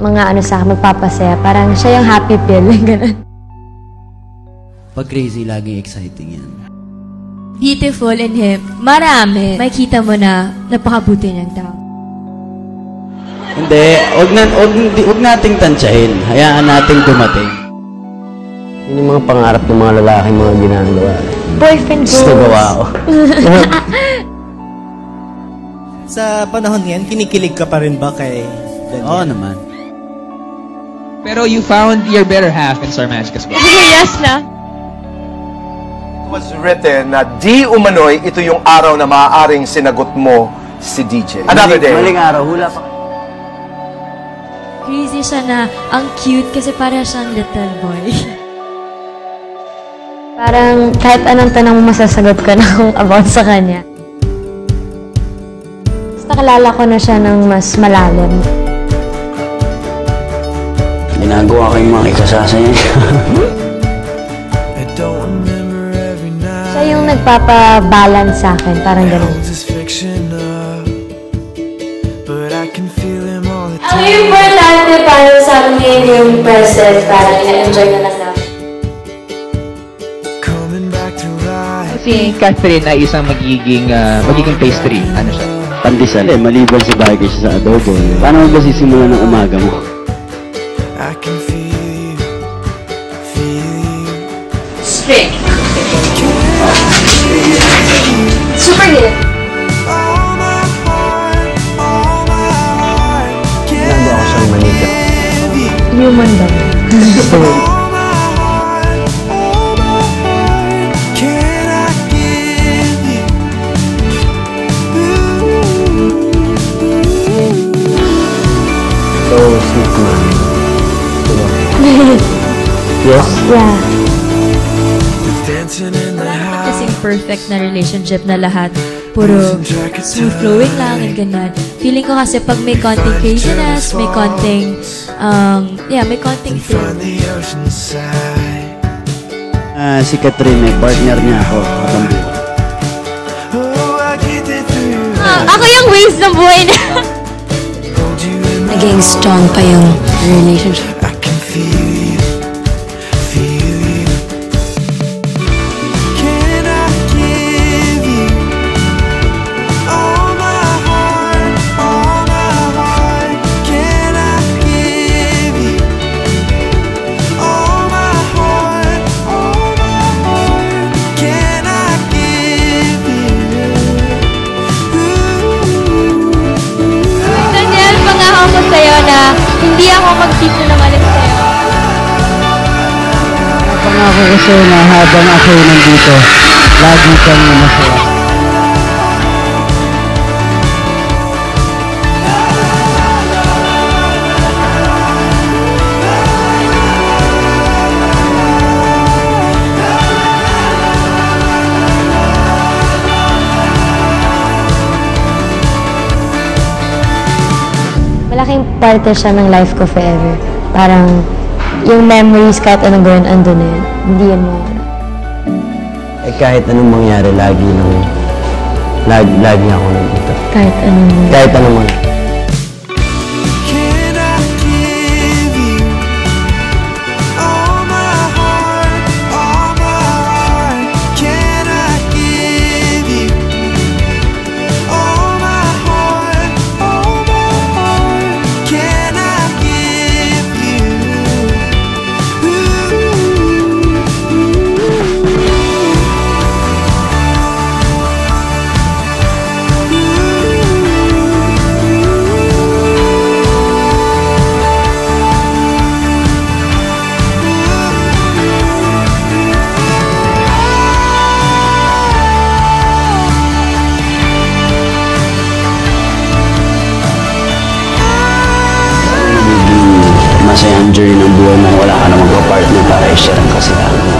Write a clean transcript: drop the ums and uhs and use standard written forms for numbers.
mga ano sa akin, magpapasaya. Parang siya yung happy pill, gano'n. Pag crazy, laging exciting yan. Beautiful in him. Marami. Makikita mo na napakabuti niyang tao. Hindi, wag nating tansyahin. Hayaan nating dumating. Yun yung mga pangarap ng mga lalaki, mga ginagawa. Boyfriend goals. Gusto gawa ko. Sa panahon ngayon, kinikilig ka pa rin ba kay Daniel? Oo naman. Pero you found your better half in Star Magic as well. Yes na. It was written na di umano'y ito yung araw na maaaring sinagot mo si DJ. Another day. Maling araw, hula pa. Crazy siya na ang cute kasi para siyang little boy. Parang kahit anong tanong mo, masasagot ko na kung about sa kanya. Tapos nakalala ko na siya ng mas malalim. Ginagawa ko yung mga ikasasa niya. Siya yung nagpapabalance sa akin, parang gano'n. Ang importante para sa amin yung present, parang ina-enjoy na lang namin. Si Catherine ay isang magiging pastry. Ano siya? Pandesal maliban sa bagay siya sa adobo. Paano mo ba sisimulan ng umaga mo? Strict. Super hit. Nagawa ko siyang manika. Human daw. So, sweet man. Yes? Yeah. Kasing perfect na relationship na lahat. Puro smooth flowing lang and ganun. Feeling ko kasi pag may konting craziness, may konting, may konting thrill. Si Catherine, may partner niya ako. Ako yung waves ng buhay niya. Naging strong pa yung relationship. Daniel, pangako ko sa'yo na hindi ako mag-keep na ulit sa'yo. Pangako ko sa'yo na habang ako nandito, lagi kang masaya. Malaking parte siya ng life ko forever. Parang yung memories kahit anong gawin, andun na yun. Hindi yan mo. Kahit anong mangyari, lagi ako nandito. Kahit anong Kahit anong mangyari. Masayang journey ng buhay mo, wala ka na magpa-partner para i-share ang kasiyahan mo.